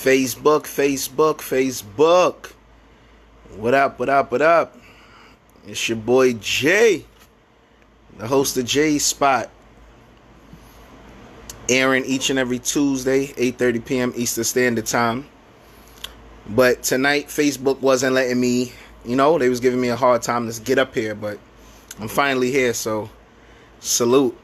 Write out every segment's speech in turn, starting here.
Facebook. What up? It's your boy Jay, the host of Jay's Spot. Airing each and every Tuesday, 8:30 p.m. Eastern Standard Time. But tonight, Facebook wasn't letting me, they was giving me a hard time to get up here, but I'm finally here, so salute.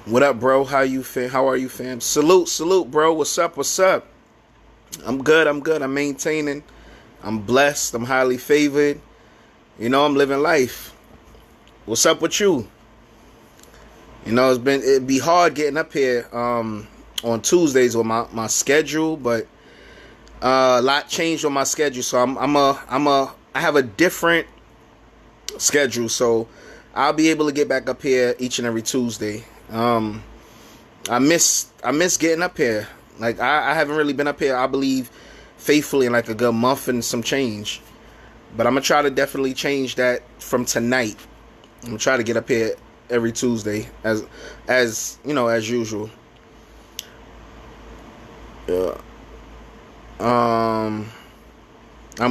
What up, bro? How are you, fam? Salute, bro. What's up? I'm good. I'm maintaining. I'm blessed. I'm highly favored. I'm living life. What's up with you? It'd be hard getting up here on Tuesdays with my schedule, but a lot changed on my schedule, so I have a different schedule, so I'll be able to get back up here each and every Tuesday. I miss getting up here. Like I haven't really been up here, I believe, faithfully in like a good month and some change. But I'm gonna try to definitely change that from tonight. I'm gonna try to get up here every Tuesday as usual. Yeah. I'm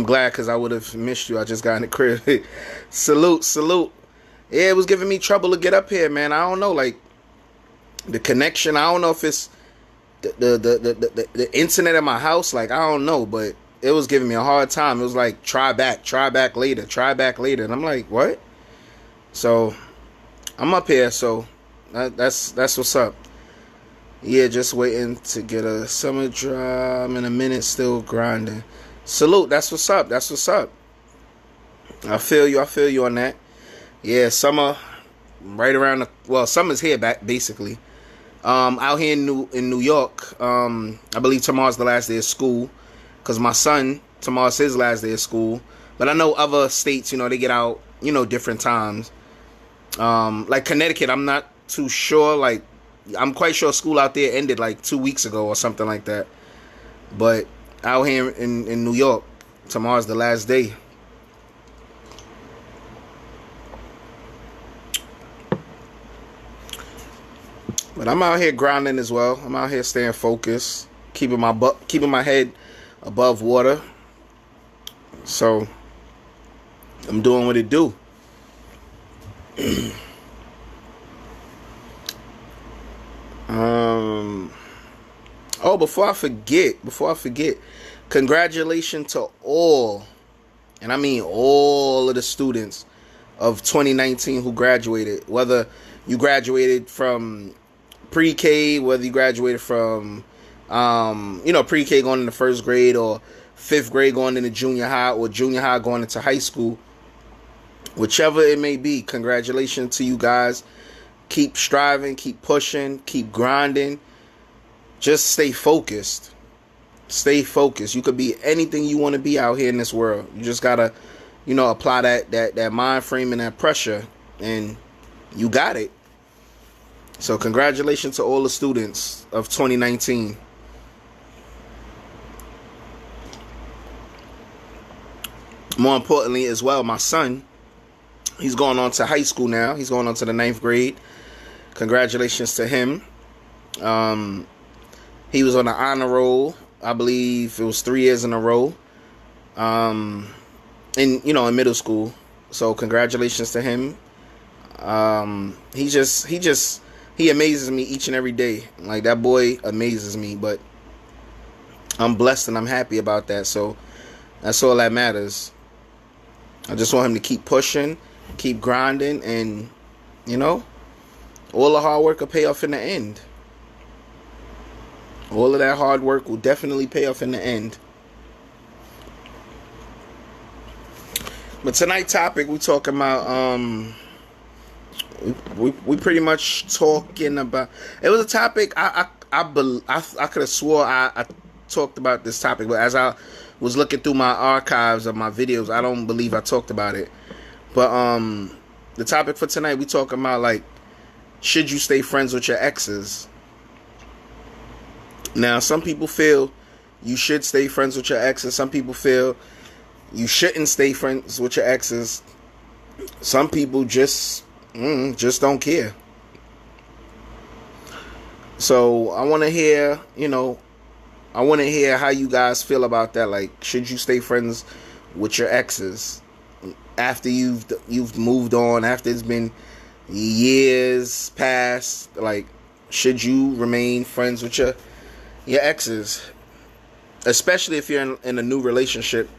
glad because I would have missed you. I just got in the crib. Salute. Yeah, it was giving me trouble to get up here, man. I don't know, like the connection. I don't know if it's the internet at my house. Like I don't know, but it was giving me a hard time. It was like try back later, and I'm like, what? So I'm up here. So that's what's up. Yeah, just waiting to get a summer job in a minute. Still grinding. Salute. That's what's up. I feel you on that. Yeah, summer right around summer's here back basically. Out here in New York, I believe tomorrow's the last day of school, cause my son, tomorrow's his last day of school. But I know other states, they get out, different times. Like Connecticut, I'm not too sure. Like, I'm quite sure school out there ended like 2 weeks ago or something like that. But out here in New York, tomorrow's the last day. But I'm out here grinding as well. I'm out here staying focused, keeping my head above water. So I'm doing what it do. Before I forget, congratulations to all, and I mean all of the students of 2019 who graduated. Whether you graduated from pre-K, whether you graduated from pre-K going into first grade, or fifth grade going into junior high, or junior high going into high school, whichever it may be, congratulations to you guys. Keep striving, keep pushing, keep grinding. Just stay focused. You could be anything you want to be out here in this world. You just gotta apply that mind frame and that pressure, and you got it. So congratulations to all the students of 2019. More importantly as well, my son, he's going on to high school now. He's going on to the 9th grade. Congratulations to him. He was on the honor roll. I believe it was 3 years in a row. In middle school. So congratulations to him. He amazes me each and every day. Like, that boy amazes me, but I'm blessed and I'm happy about that. So that's all that matters. I just want him to keep pushing, keep grinding, and all the hard work will pay off in the end. All of that hard work will definitely pay off in the end. But tonight's topic, we talking about we pretty much talking about. It was a topic I could have swore I talked about this topic, but as I was looking through my archives of my videos, I don't believe I talked about it. But the topic for tonight, we talking about, like, should you stay friends with your exes? Now, some people feel you should stay friends with your exes. Some people feel you shouldn't stay friends with your exes. Some people just don't care. So I want to hear, I want to hear how you guys feel about that. Like, should you stay friends with your exes after you've moved on, after it's been years past? Like, should you remain friends with your exes, especially if you're in a new relationship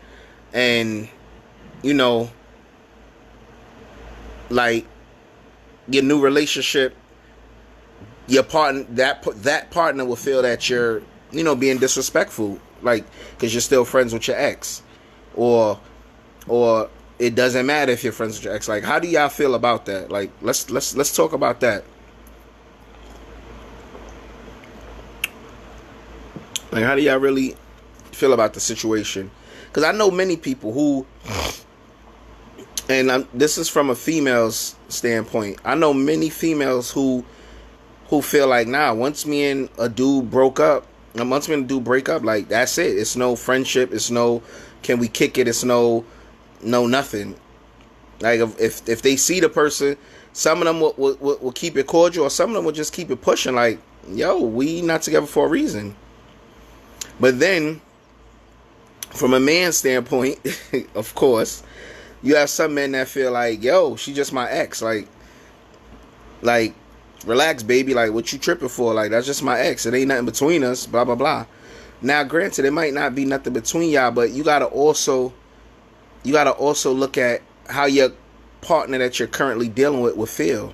and you know, like your new relationship, your partner that partner will feel that you're being disrespectful, like because you're still friends with your ex, or it doesn't matter if you're friends with your ex. Like, how do y'all feel about that? Like, let's talk about that. Like, how do y'all really feel about the situation? Because I know many people who, and this is from a female's standpoint. I know many females who feel like, nah, once me and a dude broke up, and once me and a dude break up, like that's it. It's no friendship. It's no, can we kick it? It's no nothing. Like if they see the person, some of them will keep it cordial, or some of them will just keep it pushing. Like, yo, we not together for a reason. But then, from a man's standpoint, of course, you have some men that feel like, yo, she just my ex. Like, relax, baby. Like, what you tripping for? Like, that's just my ex. It ain't nothing between us. Blah blah blah. Now, granted, it might not be nothing between y'all, but you gotta also look at how your partner that you're currently dealing with will feel.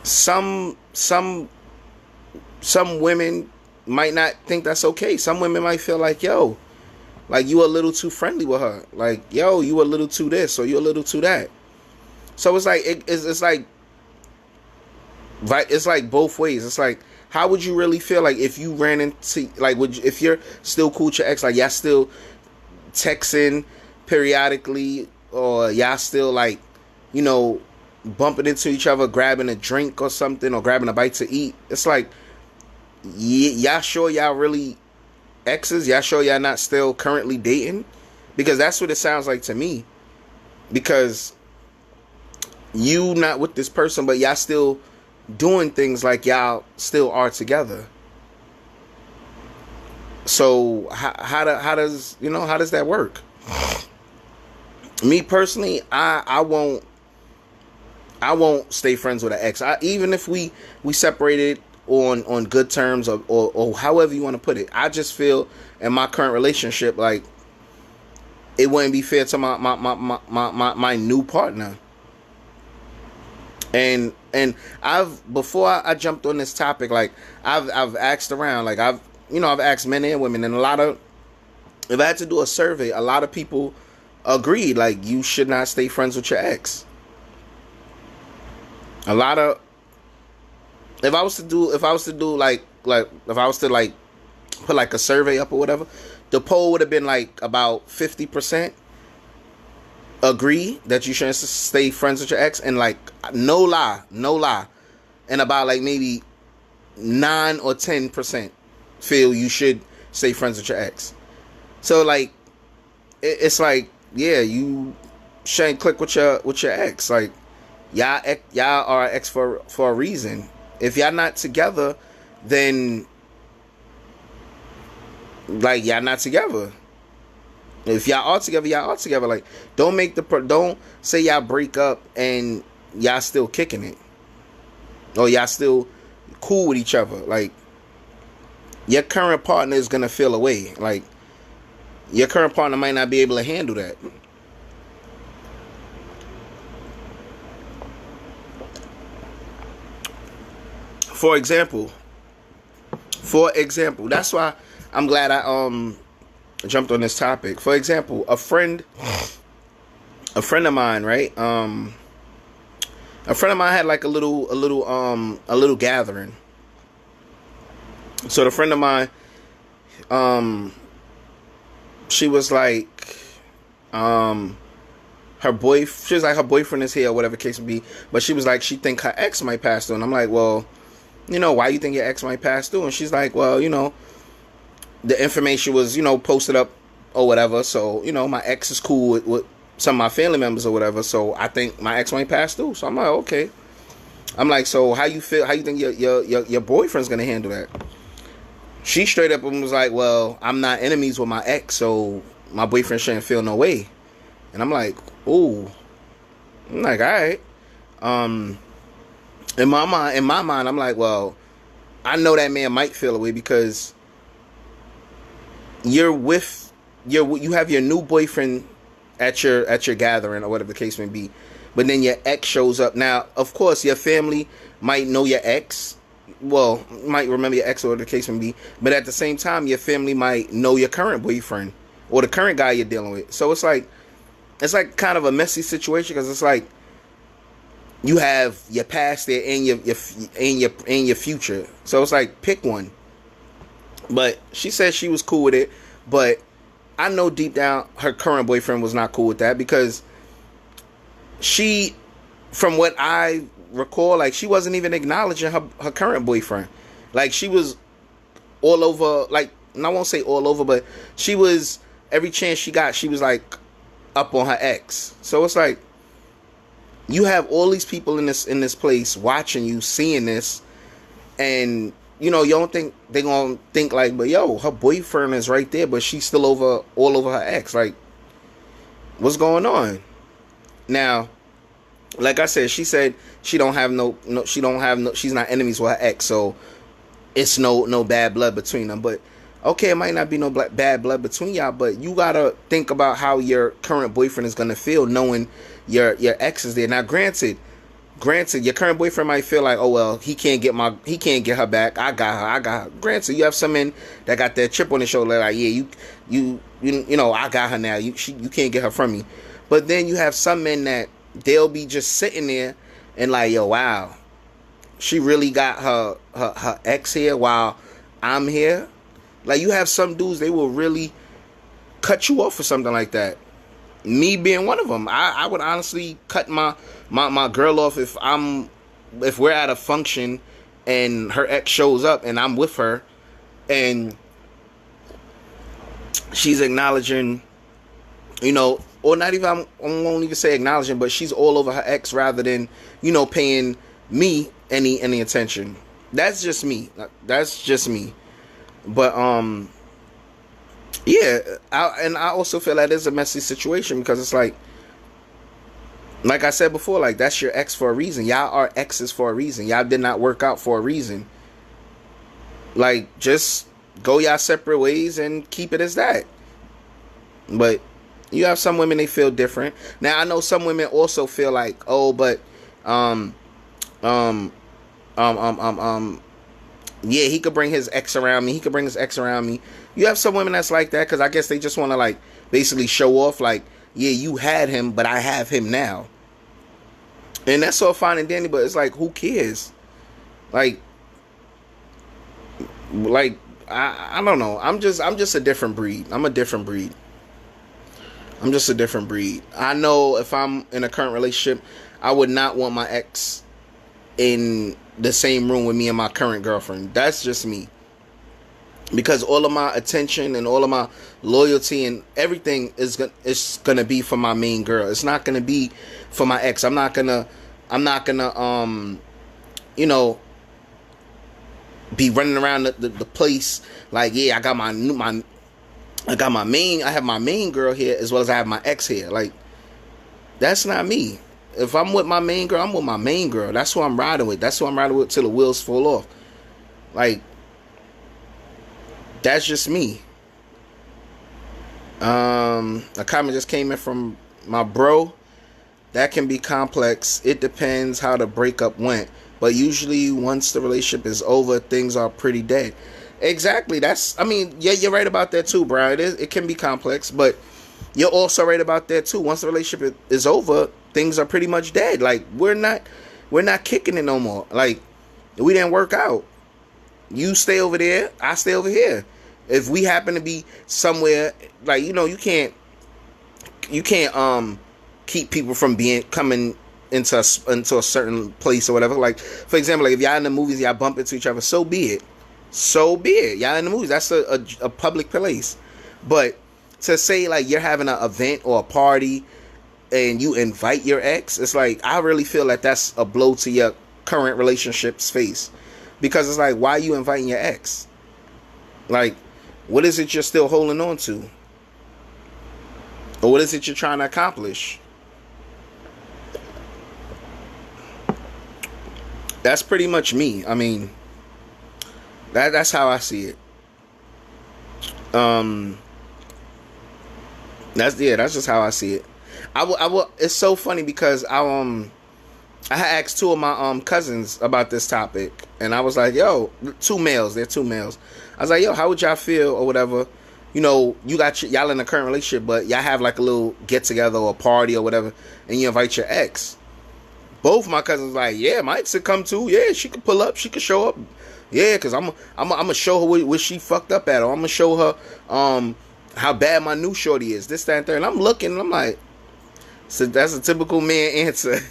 Some women might not think that's okay. Some women might feel like, yo, like you a little too friendly with her. Like, yo, you a little too this, or you a little too that. So it's like it's like both ways. It's like, how would you really feel like if you ran into, like, if you're still cool with your ex, like y'all still texting periodically, or y'all still like, bumping into each other, grabbing a drink or something, or grabbing a bite to eat. It's like, y'all sure y'all really exes? Y'all sure y'all not still currently dating? Because that's what it sounds like to me. Because you not with this person, but y'all still doing things like y'all still are together. So how does that work? Me personally, I won't stay friends with an ex. Even if we separated on good terms, or however you want to put it. I just feel in my current relationship, like it wouldn't be fair to my new partner. And before I jumped on this topic, like I've asked around, like I've asked men and women, and if I had to do a survey, a lot of people agreed, like, you should not stay friends with your ex. If I was to put like a survey up or whatever, the poll would have been like about 50% agree that you shouldn't stay friends with your ex, and like no lie, and about like maybe 9 or 10% feel you should stay friends with your ex. So like it's like, yeah, you shouldn't click with your ex. Like, y'all are ex for a reason. If y'all not together, then like y'all not together. If y'all are together, y'all are together. Like, don't say y'all break up and y'all still kicking it, or y'all still cool with each other. Like, your current partner is gonna feel away. Like, your current partner might not be able to handle that. For example, that's why I'm glad I jumped on this topic. For example, a friend of mine, right? A friend of mine had like a little gathering. So the friend of mine, she was like, her boyfriend is here, or whatever the case may be. But she was like, she think her ex might pass through, and I'm like, well, why you think your ex might pass through? And she's like, well, the information was, posted up or whatever. So, my ex is cool with some of my family members or whatever. So I think my ex might pass through. So I'm like, okay. I'm like, so how you feel? How you think your boyfriend's gonna handle that? She straight up and was like, well, I'm not enemies with my ex, so my boyfriend shouldn't feel no way. And I'm like, ooh. I'm like, all right. Um, in my mind, I'm like, well, I know that man might feel away because you have your new boyfriend at your gathering or whatever the case may be, but then your ex shows up. Now, of course, your family might know your ex, well, might remember your ex or whatever the case may be, but at the same time, your family might know your current boyfriend or the current guy you're dealing with. So it's like kind of a messy situation because it's like you have your past there and your future. So it's like pick one. But she said she was cool with it, but I know deep down her current boyfriend was not cool with that because she, from what I recall, like she wasn't even acknowledging her current boyfriend. Like she was all over, like, and I won't say all over, but she was, every chance she got, she was like up on her ex. So it's like you have all these people in this place watching you, seeing this, and you know, you don't think they gonna think like, but yo, her boyfriend is right there, but she's still all over her ex. Like, what's going on? Now, like I said, she said she don't have no, she's not enemies with her ex, so it's no bad blood between them. But okay, it might not be no bad blood between y'all, but you gotta think about how your current boyfriend is gonna feel knowing your ex is there. Now, granted, your current boyfriend might feel like, oh well, he can't get her back. I got her. Granted, you have some men that got that chip on their shoulder, like, yeah, you know, I got her now. You can't get her from me. But then you have some men that they'll be just sitting there and like, yo, wow, she really got her ex here while I'm here. Like, you have some dudes, they will really cut you off for something like that. Me being one of them, I would honestly cut my girl off if we're at a function and her ex shows up and I'm with her and she's acknowledging, you know, or not even, I won't even say acknowledging, but she's all over her ex rather than, you know, paying me any attention. That's just me. But yeah, I also feel that is a messy situation because it's like I said before, like, that's your ex for a reason. Y'all are exes for a reason. Y'all did not work out for a reason. Like, just go y'all separate ways and keep it as that. But you have some women, they feel different. Now, I know some women also feel like, oh, but yeah, he could bring his ex around me. You have some women that's like that because I guess they just want to, like, basically show off, like, yeah, you had him, but I have him now. And that's all fine and dandy, but it's like, who cares? Like I don't know. I'm just a different breed. I'm just a different breed. I know if I'm in a current relationship, I would not want my ex in the same room with me and my current girlfriend. That's just me. Because all of my attention and all of my loyalty and everything is gonna be for my main girl. It's not gonna be for my ex. I'm not gonna you know, be running around the place like, yeah, I have my main girl here as well as I have my ex here. Like, that's not me. If I'm with my main girl, I'm with my main girl. That's who I'm riding with. That's who I'm riding with till the wheels fall off. Like, that's just me. A comment just came in from my bro. That can be complex. It depends how the breakup went. But usually once the relationship is over, things are pretty dead. Exactly. Yeah, you're right about that too, Brian. It can be complex, but you're also right about that too. Once the relationship is over, things are pretty much dead. Like, we're not kicking it no more. Like, we didn't work out. You stay over there, I stay over here. If we happen to be somewhere, like, you know, you can't keep people from coming into a certain place or whatever. Like, for example, like, if y'all in the movies, y'all bump into each other, so be it. Y'all in the movies, that's a public place. But to say, like, you're having an event or a party and you invite your ex, it's like, I really feel like that's a blow to current relationships face, because it's like, why are you inviting your ex? Like, what is it you're still holding on to, or what is it you're trying to accomplish? That's pretty much me. I mean, that's how I see it. That's just how I see it. I will. It's so funny because I had asked two of my cousins about this topic, and I was like, "Yo, two males. They're two males." I was like, "Yo, how would y'all feel or whatever? You know, you got y'all in a current relationship, but y'all have like a little get together or party or whatever, and you invite your ex." Both my cousins like, "Yeah, my ex could come too. Yeah, she could pull up. She could show up. Yeah, cause I'm gonna show her where she fucked up at, or I'm gonna show her how bad my new shorty is. This, that, and third." And I'm looking, and I'm like, so that's a typical man answer.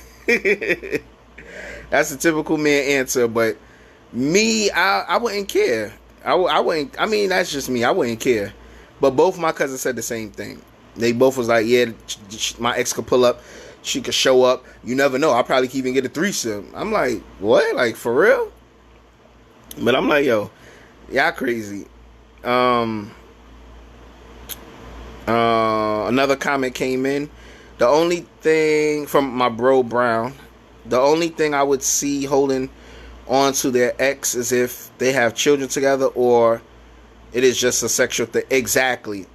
That's a typical man answer. But me, I wouldn't care. I wouldn't. I mean, that's just me. I wouldn't care. But both my cousins said the same thing. They both was like, "Yeah, my ex could pull up. She could show up. You never know. I'll probably even get a threesome." I'm like, what? Like, for real? But I'm like, yo, y'all crazy. Another comment came in. The only thing from my bro Brown, the only thing I would see holding on to their ex is if they have children together, or it is just a sexual thing. Exactly.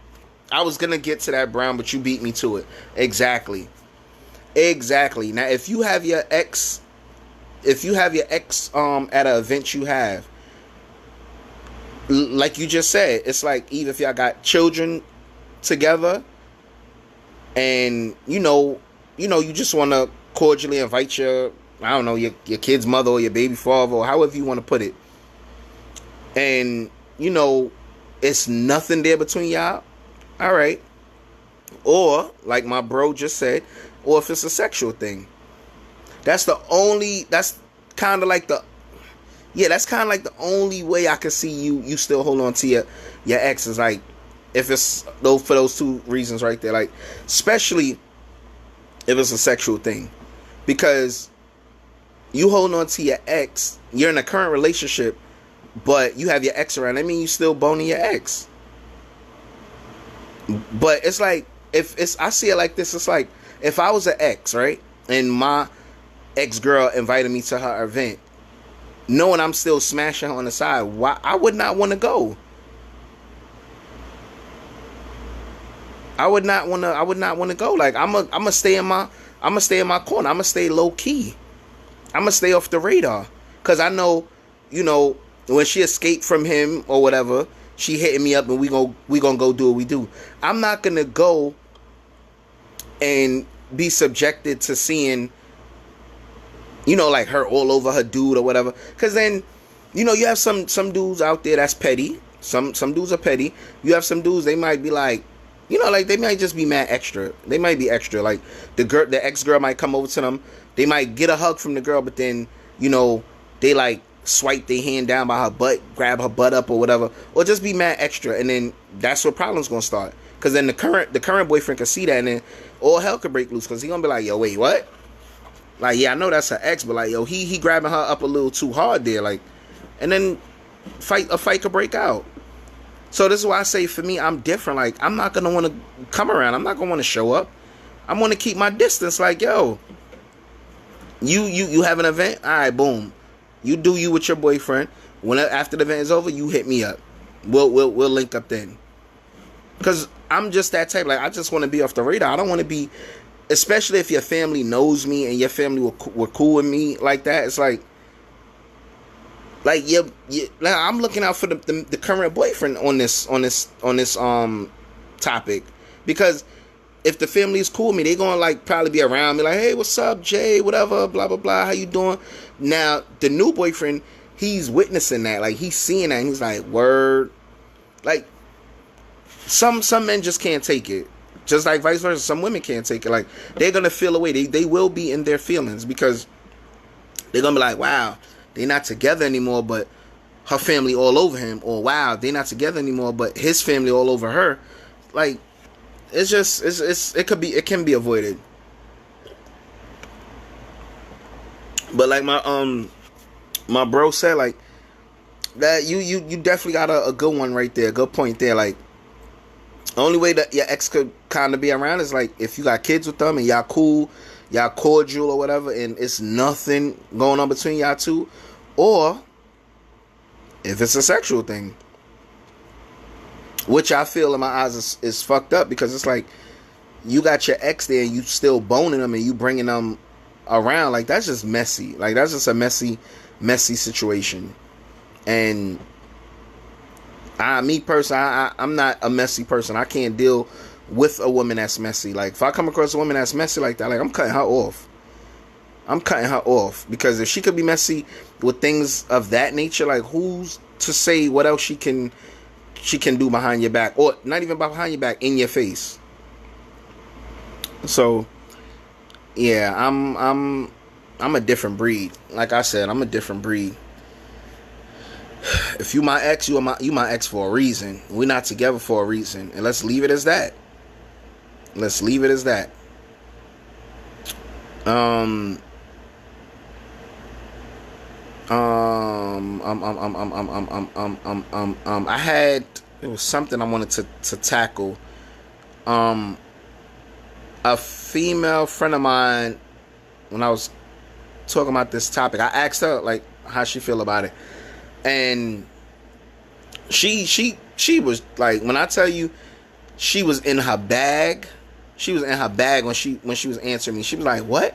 I was gonna get to that, Brown, but you beat me to it. Exactly. Now, if you have your ex at an event you have, like you just said, it's like, even if y'all got children together, and you just want to cordially invite your, I don't know, your kid's mother or your baby father, or however you want to put it, and it's nothing there between y'all, all right. Or like my bro just said, or if it's a sexual thing, that's kind of like the only way I can see you still hold on to your ex, is like, if it's for those two reasons right there, like, especially if it's a sexual thing, because you hold on to your ex, you're in a current relationship, but you have your ex around. I mean, you still boning your ex. But it's like, I see it like this. It's like, if I was an ex, right, and my ex-girl invited me to her event, knowing I'm still smashing her on the side, why I would not want to go. I would not want to go. Like, I'm gonna stay in my corner. I'm gonna stay low key. I'm gonna stay off the radar, cause I know, when she escaped from him or whatever, she hitting me up, and we gonna go do what we do. I'm not gonna go and be subjected to seeing, like, her all over her dude or whatever. Cause then, you have some dudes out there that's petty. Some dudes are petty. You have some dudes, they might be like, like, they might just be mad extra. They might be extra. Like, the ex-girl might come over to them. They might get a hug from the girl, but then, they like swipe their hand down by her butt, grab her butt up or whatever, or just be mad extra. And then that's where problems gonna start. Cause then the current boyfriend can see that, and then all hell could break loose. Cause he gonna be like, yo, wait, what? Like, yeah, I know that's her ex, but like, yo, he grabbing her up a little too hard there, like, and then a fight could break out. So this is why I say, for me, I'm different. Like, I'm not gonna want to come around. I'm not gonna want to show up. I'm gonna keep my distance. Like, yo, you have an event, all right, boom, you do you with your boyfriend. After the event is over, you hit me up. We'll link up then. Cause I'm just that type. Like, I just want to be off the radar. I don't want to be, especially if your family knows me and your family were cool with me like that. It's like I'm looking out for the current boyfriend on this topic, because if the family is cool with me, they gonna like probably be around me like, hey, what's up, Jay, whatever, blah blah blah, how you doing? Now the new boyfriend, he's witnessing that, like, he's seeing that, and he's like, word. Like, some men just can't take it. Just like vice versa, some women can't take it. Like, they're gonna feel away. They will be in their feelings, because they're gonna be like, wow, they're not together anymore, but her family all over him. Or, wow, they're not together anymore, but his family all over her. Like, it can be avoided. But like my bro said, like that you definitely got a good one right there, a good point there. Like the only way that your ex could kind of be around is like if you got kids with them and y'all cool, y'all cordial or whatever, and it's nothing going on between y'all two, or if it's a sexual thing, which I feel in my eyes is fucked up, because it's like you got your ex there and you still boning them and you bringing them around. Like that's just messy. Like that's just a messy situation. And me personally, I'm not a messy person. I can't deal with a woman that's messy. Like if I come across a woman that's messy like that, like I'm cutting her off. Because if she could be messy with things of that nature, like who's to say what else she can do behind your back, or not even behind your back, in your face. So yeah, I'm a different breed. Like I said, I'm a different breed. If you my ex, you my ex for a reason. We're not together for a reason, and let's leave it as that. I had, it was something I wanted to tackle. A female friend of mine, when I was talking about this topic, I asked her like how she feel about it, and she was like, when I tell you, she was in her bag. She was in her bag when she was answering me. She was like, "What?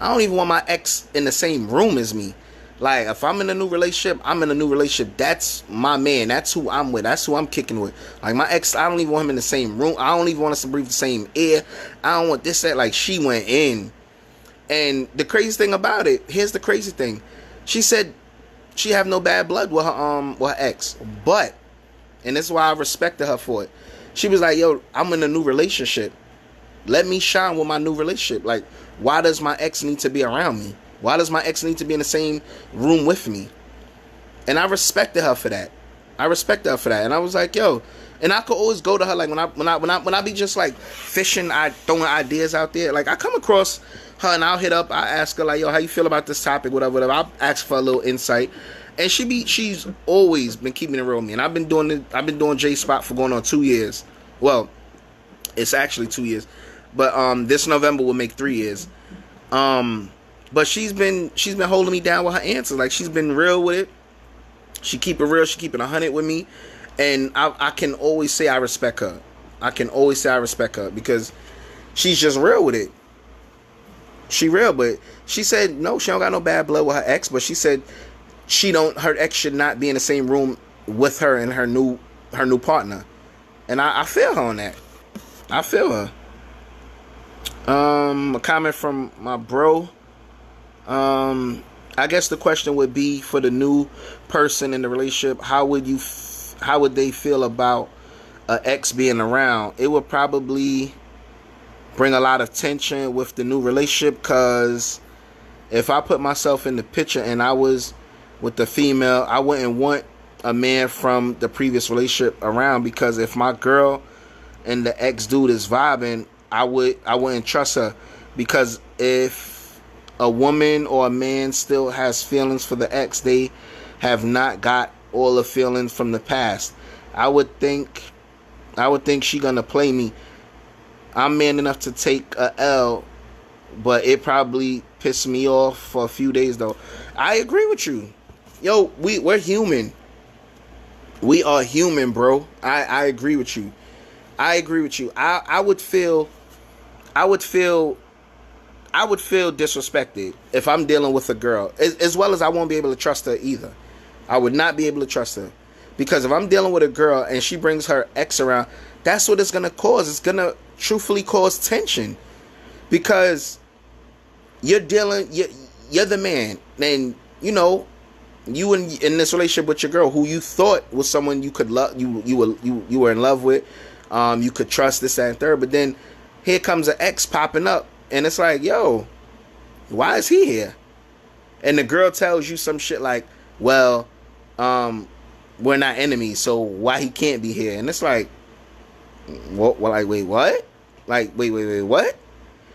I don't even want my ex in the same room as me. Like, if I'm in a new relationship, I'm in a new relationship. That's my man. That's who I'm with. That's who I'm kicking with. Like, my ex, I don't even want him in the same room. I don't even want us to breathe the same air. I don't want this, that." Like, she went in. And the crazy thing about it, here's the crazy thing. She said she have no bad blood with her ex. But, and this is why I respected her for it, she was like, "Yo, I'm in a new relationship. Let me shine with my new relationship. Like, why does my ex need to be around me? Why does my ex need to be in the same room with me?" And I respected her for that. And I was like, yo, and I could always go to her, like when I be just like fishing, I throwing ideas out there. Like I come across her and I'll hit up, I ask her like, "Yo, how you feel about this topic?" Whatever. I'll ask for a little insight. And she's always been keeping it real with me. And I've been doing J Spot for going on 2 years. Well, it's actually 2 years. But this November will make 3 years. But she's been holding me down with her answers. Like, she's been real with it. She keep it real. She keep it 100 with me. And I can always say I respect her. Because she's just real with it. She real, but she said no, she don't got no bad blood with her ex, but she said her ex should not be in the same room with her and her new partner. And I feel her on that. I feel her. A comment from my bro. I guess the question would be, for the new person in the relationship, how would they feel about an ex being around? It would probably bring a lot of tension with the new relationship, because if I put myself in the picture and I was with the female, I wouldn't want a man from the previous relationship around, because if my girl and the ex dude is vibing, I wouldn't trust her. Because if a woman or a man still has feelings for the ex, they have not got all the feelings from the past. I would think she gonna play me. I'm man enough to take a L, but it probably pissed me off for a few days though. I agree with you. Yo, we're human. We are human, bro. I agree with you. I would feel disrespected if I'm dealing with a girl, as well as I won't be able to trust her either. I would not be able to trust her, because if I'm dealing with a girl and she brings her ex around, that's what it's gonna cause. It's gonna truthfully cause tension, because you're the man, and you know, you in this relationship with your girl who you thought was someone you could love, you were in love with, you could trust, this, that, and third. But then here comes an ex popping up, and it's like, yo, why is he here? And the girl tells you some shit like, well, we're not enemies, so why he can't be here? And it's like, what? Well, like, wait, what? Like, wait, what?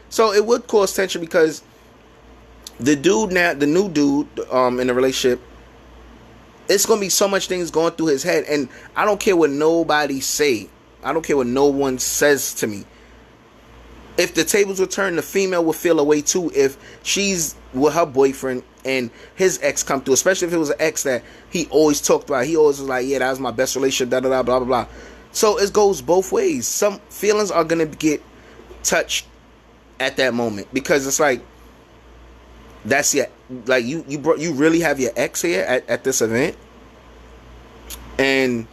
So it would cause tension, because the dude now, the new dude, in the relationship, it's gonna be so much things going through his head, and I don't care what nobody say. I don't care what no one says to me. If the tables were turned, the female would feel a way too if she's with her boyfriend and his ex come through, especially if it was an ex that he always talked about. He always was like, yeah, that was my best relationship, da da da, blah blah blah. So it goes both ways. Some feelings are gonna get touched at that moment, because it's like, that's your, like, you really have your ex here at this event, and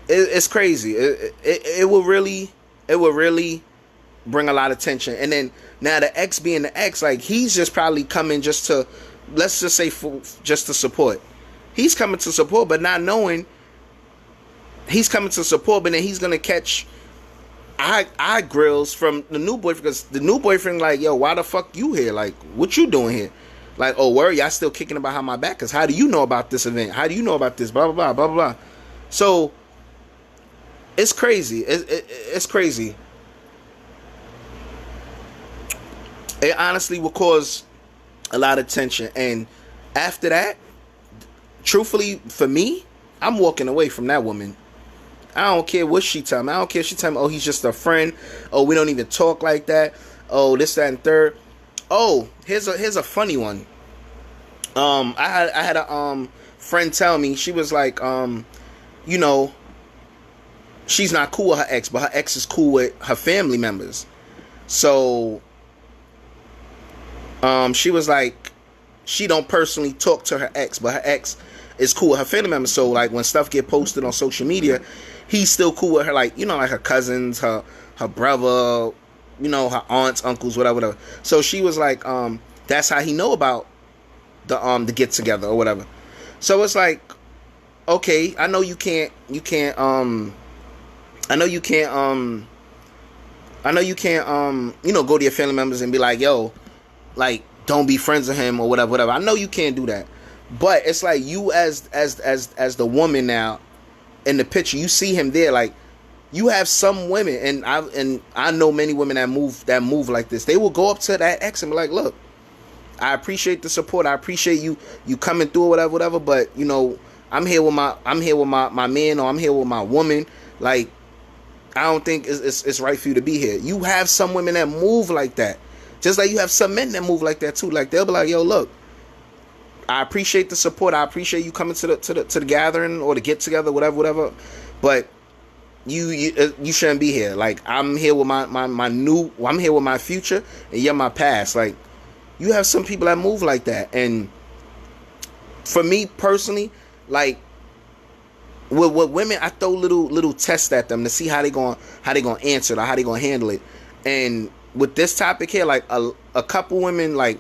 it's crazy. It will really bring a lot of tension. And then now the ex being the ex, like, he's just probably coming just to, let's just say, just to support. He's coming to support, but not knowing he's coming to support, but then he's gonna catch eye grills from the new boyfriend, because the new boyfriend like, yo, why the fuck you here? Like, what you doing here? Like, oh, word, y'all still kicking behind my back, because how do you know about this event? How do you know about this? Blah, blah, blah, blah, blah. So, it's crazy. It's crazy. It honestly will cause a lot of tension. And after that, truthfully, for me, I'm walking away from that woman. I don't care what she tell me. I don't care if she tell me, oh, he's just a friend. Oh, we don't even talk like that. Oh, this, that, and third. Oh, here's a funny one. I had a friend tell me, she was like, you know, she's not cool with her ex, but her ex is cool with her family members. So she was like, she don't personally talk to her ex, but her ex is cool with her family members. So like, when stuff get posted on social media, he's still cool with her, like, you know, like her cousins, her brother, you know, her aunts, uncles, whatever. So she was like, that's how he know about the get together or whatever. So it's like, okay, I know you can't you know, go to your family members and be like, yo, like, don't be friends with him or whatever. I know you can't do that. But it's like, you as the woman now in the picture, you see him there, like, you have some women, and I know many women that move like this. They will go up to that ex and be like, look, I appreciate the support, I appreciate you coming through or whatever, but you know, I'm here with my man, or I'm here with my woman. Like, I don't think it's right for you to be here. You have some women that move like that, just like you have some men that move like that too. Like, they'll be like, yo, look, I appreciate the support, I appreciate you coming to the gathering or the get together, whatever, but you shouldn't be here. Like, I'm here with I'm here with my future, and you're my past. Like, you have some people that move like that. And for me personally, like, with women, I throw little tests at them to see how they gonna answer it, or how they gonna handle it. And with this topic here, like, a couple women, like,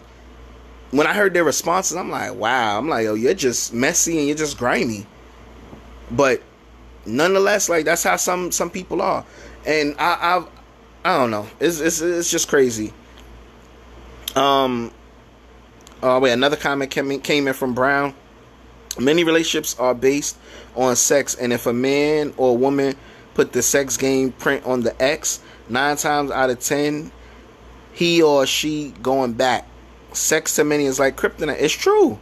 when I heard their responses, I'm like, wow. I'm like, yo, you're just messy and you're just grimy. But nonetheless, like, that's how some people are. And I don't know. It's just crazy. Wait, another comment came in from Brown. Many relationships are based on sex, and if a man or woman put the sex game print on the ex, 9 times out of 10, he or she going back. Sex to many is like kryptonite. It's true.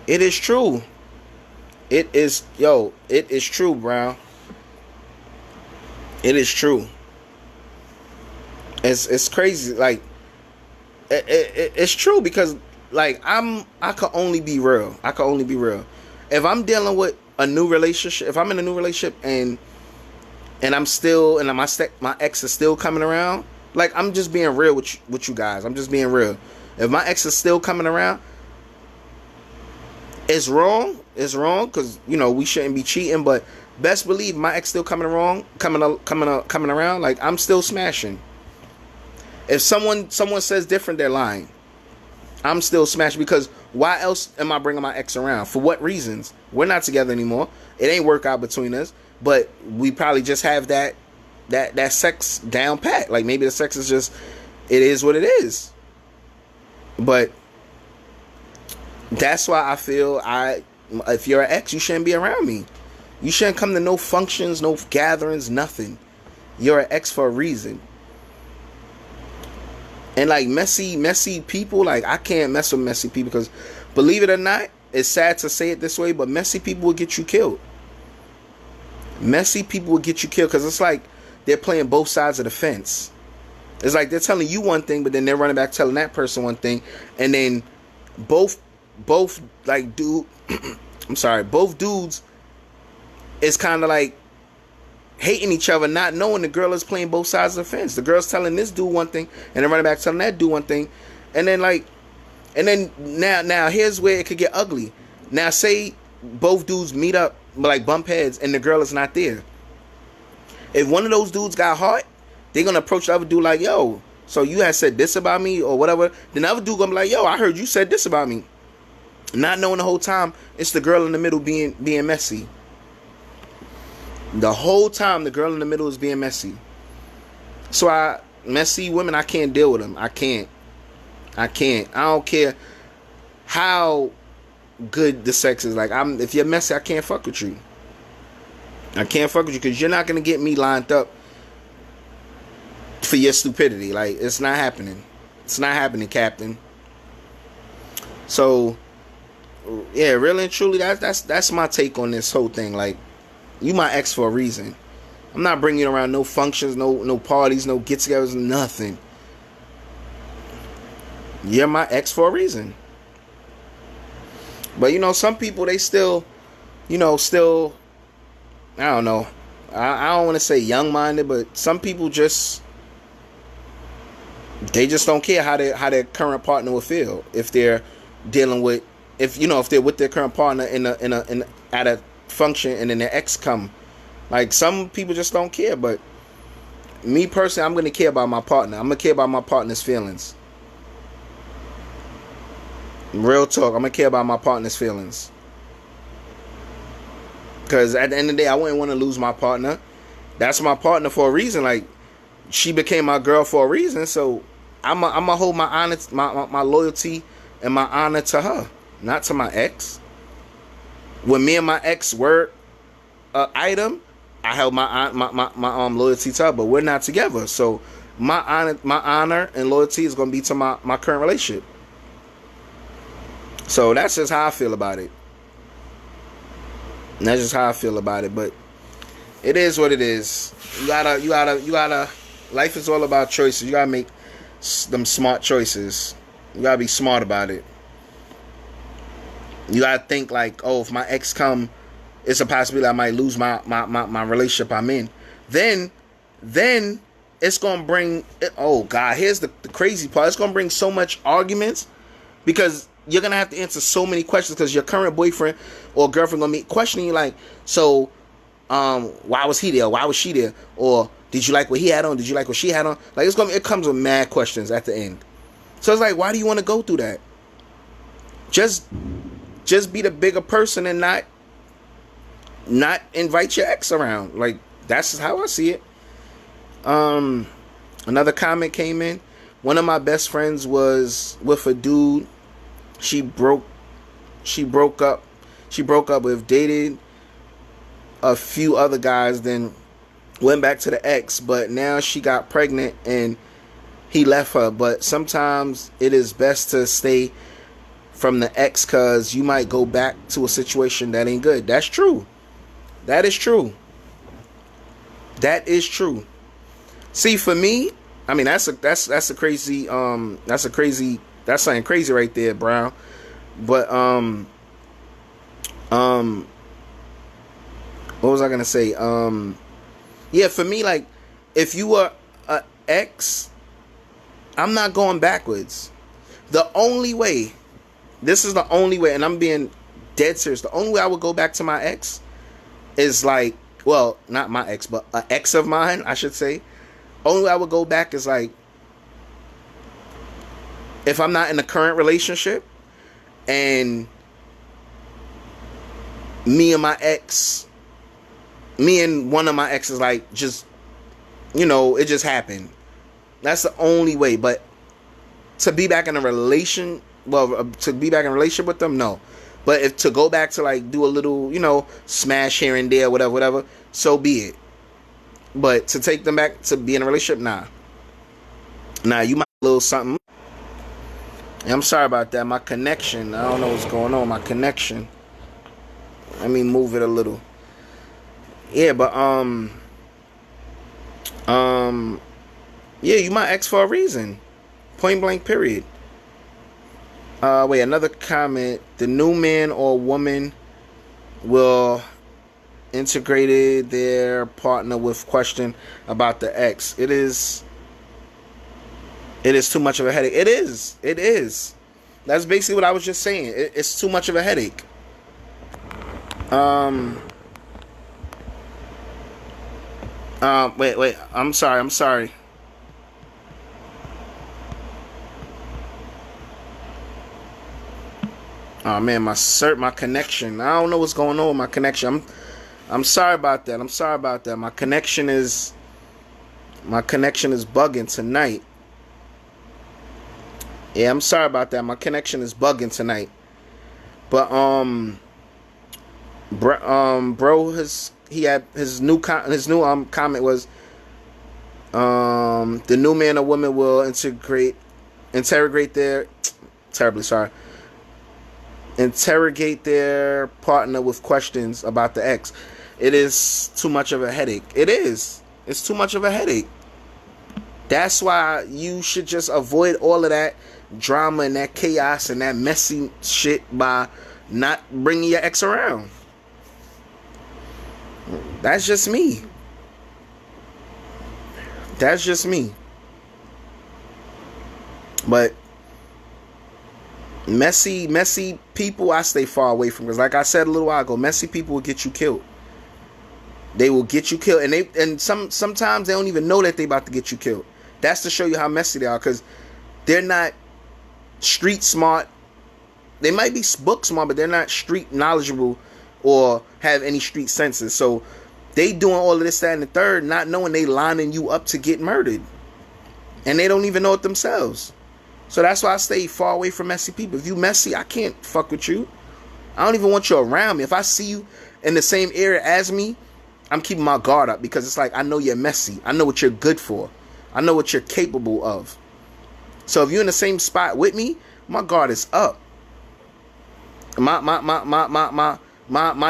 It is true. It is true, Brown. It is true. It's crazy. Like, it's true, because, like, I could only be real. If I'm dealing with a new relationship, if I'm in a new relationship and I'm still, and my ex is still coming around, like, I'm just being real with you guys. I'm just being real. If my ex is still coming around, it's wrong. It's wrong, because, you know, we shouldn't be cheating. But best believe my ex still coming around. Like, I'm still smashing. If someone says different, they're lying. I'm still smashing, because why else am I bringing my ex around? For what reasons? We're not together anymore. It ain't work out between us. But we probably just have that sex down pat. Like, maybe the sex is just, it is what it is. But that's why I feel if you're an ex, you shouldn't be around me. You shouldn't come to no functions, no gatherings, nothing. You're an ex for a reason. And like messy people, like I can't mess with messy people because, believe it or not, it's sad to say it this way, but messy people will get you killed. Messy people will get you killed because it's like they're playing both sides of the fence. It's like they're telling you one thing, but then they're running back telling that person one thing, and then both like dude, I'm sorry, both dudes is kind of like hating each other, not knowing the girl is playing both sides of the fence. The girl's telling this dude one thing, and then running back telling that dude one thing, and then now here's where it could get ugly. Now say both dudes meet up, like bump heads, and the girl is not there. If one of those dudes got hot, they're gonna approach the other dude like, yo, so you had said this about me or whatever. Then the other dude gonna be like, yo, I heard you said this about me. Not knowing the whole time it's the girl in the middle being messy. The whole time the girl in the middle is being messy. So messy women, I can't deal with them. I can't. I don't care how good the sex is. Like, if you're messy, I can't fuck with you. I can't fuck with you because you're not gonna get me lined up for your stupidity. Like, it's not happening. It's not happening, Captain. So, yeah, really and truly, that's my take on this whole thing. Like, you my ex for a reason. I'm not bringing you around no functions, no parties, no get-togethers, nothing. You're my ex for a reason. But, some people, they still, I don't know. I don't want to say young-minded, but some people they just don't care how their current partner will feel if they're dealing with, if they're with their current partner at a function and then their ex come. Like, some people just don't care, but me personally, I'm gonna care about my partner. I'm gonna care about my partner's feelings. Real talk, I'm gonna care about my partner's feelings. Because at the end of the day, I wouldn't want to lose my partner. That's my partner for a reason. Like, she became my girl for a reason. So I'm gonna hold my honor, my loyalty and my honor to her, not to my ex. When me and my ex were an item, I held my loyalty to her, but we're not together. So my honor and loyalty is gonna be to my current relationship. So that's just how I feel about it. And that's just how I feel about it. But it is what it is. You gotta. Life is all about choices. You gotta make them smart choices. You gotta be smart about it. You gotta think like, oh, if my ex come, it's a possibility I might lose my relationship I'm in. Then it's gonna bring. Oh God, here's the crazy part. It's gonna bring so much arguments because you're gonna have to answer so many questions because your current boyfriend or girlfriend gonna be questioning you like, so, why was he there? Why was she there? Or did you like what he had on? Did you like what she had on? Like, it comes with mad questions at the end. So it's like, why do you want to go through that? Just be the bigger person and not invite your ex around. Like, that's how I see it. Another comment came in. One of my best friends was with a dude. She broke up with, dated a few other guys, then went back to the ex, but now she got pregnant and he left her. But sometimes it is best to stay from the ex because you might go back to a situation that ain't good. That's true. That is true. That is true. See, for me, I mean, that's something crazy right there, Brown. But what was I gonna say? Yeah, for me, like, if you were an ex, I'm not going backwards. The only way, and I'm being dead serious, the only way I would go back to my ex is like, well, not my ex, but an ex of mine, I should say. Only way I would go back is like, if I'm not in a current relationship and me and one of my exes, like, just, it just happened. That's the only way. But to be back in a relationship with them, no. But if to go back to, like, do a little, smash here and there, whatever, so be it. But to take them back to be in a relationship, nah. You might little something. And I'm sorry about that. My connection. I don't know what's going on. My connection. Let me move it a little. Yeah, but yeah, you my ex for a reason. Point blank. Period. Wait, another comment. The new man or woman will integrated their partner with question about the ex. It is too much of a headache. It is. That's basically what I was just saying. It's too much of a headache. Wait. I'm sorry. Oh man, my connection. I don't know what's going on with my connection. I'm sorry about that. My connection is bugging tonight. Yeah, I'm sorry about that. My connection is bugging tonight. But bro, his new comment was the new man or woman will interrogate their interrogate their partner with questions about the ex. It is too much of a headache. It's too much of a headache. That's why you should just avoid all of that drama and that chaos and that messy shit by not bringing your ex around. That's just me. But messy people I stay far away from, because like I said a little while ago, messy people will get you killed. They will get you killed, and sometimes they don't even know that they about to get you killed. That's to show you how messy they are, because they're not street smart. They might be book smart, but they're not street knowledgeable or have any street senses. So they doing all of this, that, and the third, not knowing they lining you up to get murdered, and they don't even know it themselves. So that's why I stay far away from messy people. If you messy, I can't fuck with you. I don't even want you around me. If I see you in the same area as me, I'm keeping my guard up, because it's like, I know you're messy. I know what you're good for. I know what you're capable of. So if you're in the same spot with me, my guard is up. My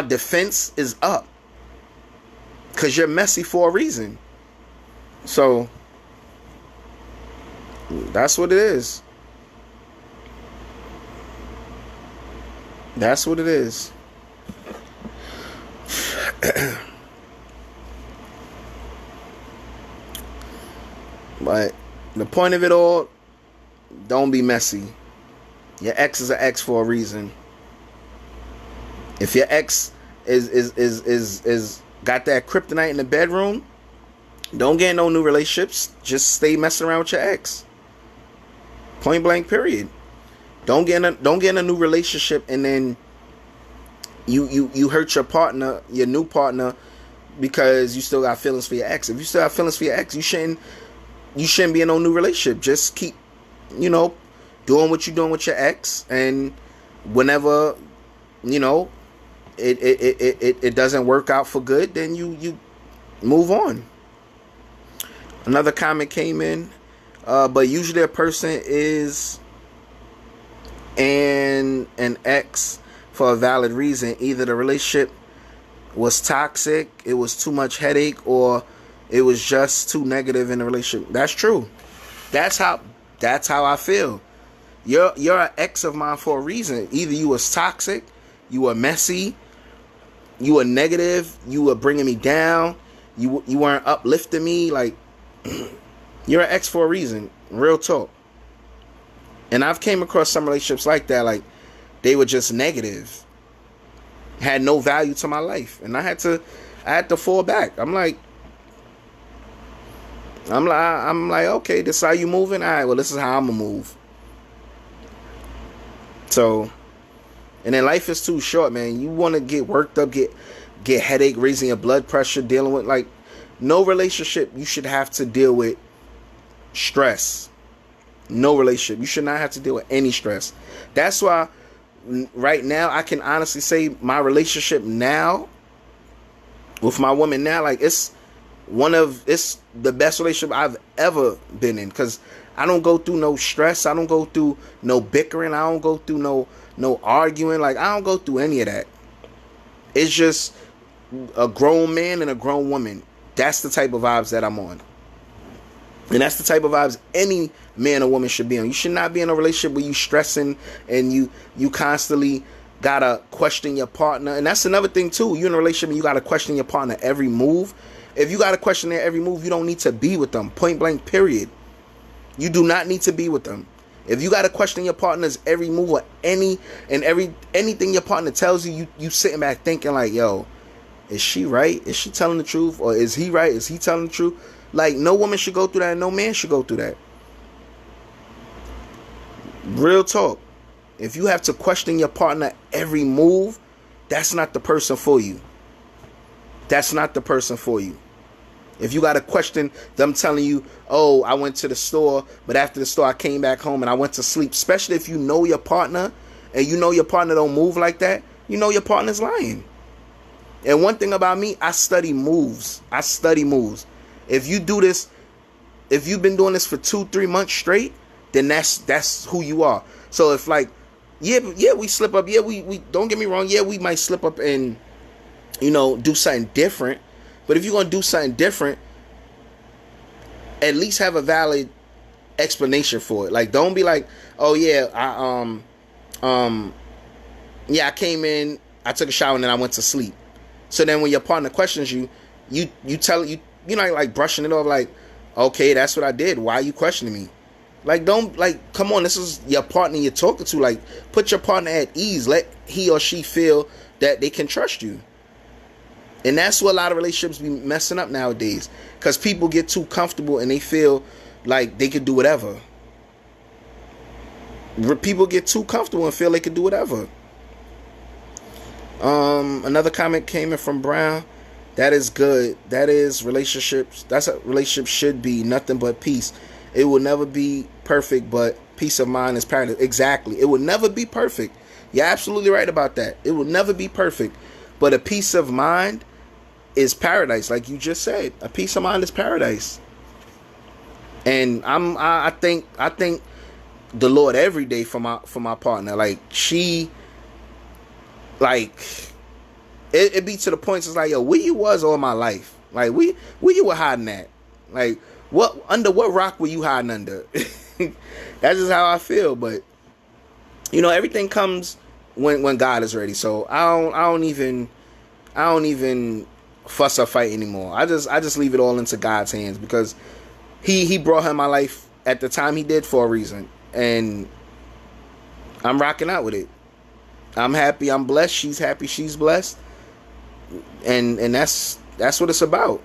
defense is up, because you're messy for a reason. So that's what it is. That's what it is. But the point of it all, don't be messy. Your ex is an ex for a reason. If your ex is got that kryptonite in the bedroom, don't get in no new relationships. Just stay messing around with your ex. Point blank. Period. Don't get in a new relationship and then you hurt your partner, your new partner, because you still got feelings for your ex. If you still have feelings for your ex, you shouldn't be in no new relationship. Just keep, doing what you're doing with your ex, and whenever, it doesn't work out for good, then you move on. Another comment came in, but usually a person is an ex for a valid reason. Either the relationship was toxic, it was too much headache, or it was just too negative in the relationship. That's true. That's how I feel. You're an ex of mine for a reason. Either you was toxic, you were messy, you were negative, you were bringing me down, you weren't uplifting me. Like, you're an ex for a reason. Real talk. And I've came across some relationships like that. Like, they were just negative, had no value to my life, and I had to fall back. I'm like, okay, this is how you moving? All right, well, this is how I'm gonna move. So, and then life is too short, man. You want to get worked up, get headache, raising your blood pressure, dealing with, like, no relationship you should have to deal with stress. No relationship. You should not have to deal with any stress. That's why right now I can honestly say my relationship now with my woman now, like, it's the best relationship I've ever been in, because I don't go through no stress. I don't go through no bickering. I don't go through no arguing. Like, I don't go through any of that. It's just a grown man and a grown woman. That's the type of vibes that I'm on. And that's the type of vibes any man or woman should be on. You should not be in a relationship where you stressing and you constantly gotta question your partner. And that's another thing too. You in a relationship and you gotta question your partner every move. If you gotta question their every move, you don't need to be with them. Point blank, period. You do not need to be with them. If you gotta question your partner's every move or anything your partner tells you, you sitting back thinking like, yo, is she right? Is she telling the truth? Or is he right? Is he telling the truth? Like, no woman should go through that and no man should go through that. Real talk. If you have to question your partner every move, that's not the person for you. That's not the person for you. If you got to question them telling you, oh, I went to the store, but after the store I came back home and I went to sleep. Especially if you know your partner and you know your partner don't move like that, you know your partner's lying. And one thing about me, I study moves. If you do this, if you've been doing this for 2-3 months straight, then that's who you are. So if like, yeah, we slip up. Yeah, we don't get me wrong. Yeah, we might slip up and, do something different. But if you're going to do something different, at least have a valid explanation for it. Like, don't be like, oh yeah, I came in, I took a shower and then I went to sleep. So then when your partner questions you, you tell like brushing it off like, okay, that's what I did. Why are you questioning me? Like, don't, like, come on, this is your partner you're talking to. Like, put your partner at ease. Let he or she feel that they can trust you. And that's what a lot of relationships be messing up nowadays. Because people get too comfortable and they feel like they can do whatever. People get too comfortable and feel they can do whatever. Another comment came in from Brown. That is good. That is relationships. That's what relationships should be. Nothing but peace. It will never be perfect, but peace of mind is paradise. Exactly. It will never be perfect. You're absolutely right about that. It will never be perfect. But a peace of mind is paradise, like you just said. A peace of mind is paradise. And I think the Lord every day for my partner. Like, she, like, it be to the point it's like, yo, where you was all my life? Like, where you were hiding at? Like, under what rock were you hiding under? That's just how I feel. But everything comes when God is ready. So I don't even fuss or fight anymore. I just leave it all into God's hands, because he brought her in my life at the time he did for a reason, and I'm rocking out with it. I'm happy, I'm blessed, she's happy, she's blessed, and that's what it's about.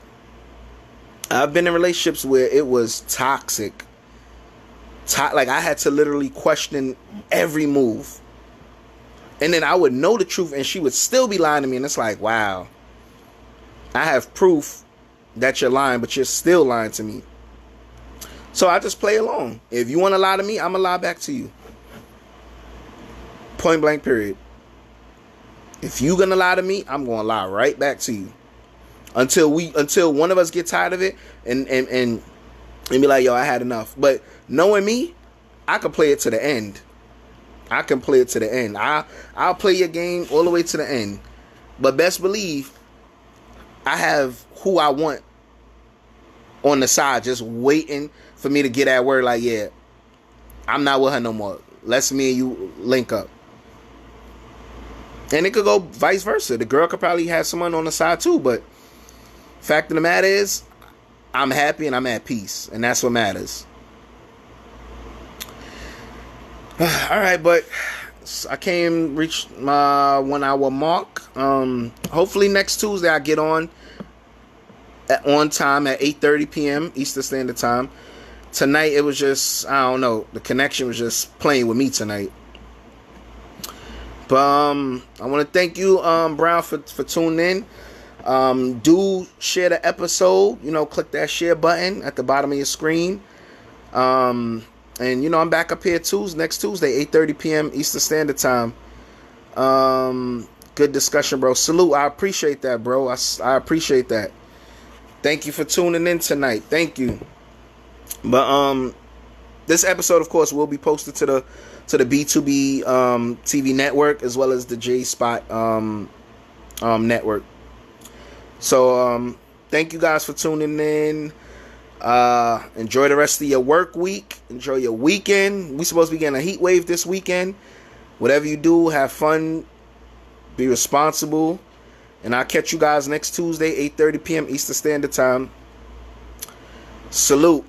I've been in relationships where it was toxic. Like, I had to literally question every move. And then I would know the truth and she would still be lying to me. And it's like, wow. I have proof that you're lying, but you're still lying to me. So I just play along. If you want to lie to me, I'm going to lie back to you. Point blank, period. If you're going to lie to me, I'm going to lie right back to you. Until one of us get tired of it and be like, yo, I had enough. But knowing me, I can play it to the end. I'll play your game all the way to the end. But best believe, I have who I want on the side just waiting for me to get that word like, yeah, I'm not with her no more. Let's me and you link up. And it could go vice versa. The girl could probably have someone on the side too, but fact of the matter is, I'm happy and I'm at peace, and that's what matters. All right, but I reached my 1 hour mark. Hopefully next Tuesday I get on time at 8:30 p.m. Eastern Standard Time. Tonight it was just, I don't know, the connection was just playing with me tonight. But I want to thank you, Brown, for tuning in. Do share the episode. Click that share button at the bottom of your screen. And I'm back up here next Tuesday, 8:30 p.m. Eastern Standard Time. Good discussion, bro. Salute. I appreciate that, bro. I appreciate that. Thank you for tuning in tonight. Thank you. But This episode, of course, will be posted to the B2B TV network as well as the J Spot network. So thank you guys for tuning in. Enjoy the rest of your work week. Enjoy your weekend. We supposed to be getting a heat wave this weekend. Whatever you do, have fun. Be responsible. And I'll catch you guys next Tuesday, 8:30 p.m. Eastern Standard Time. Salute.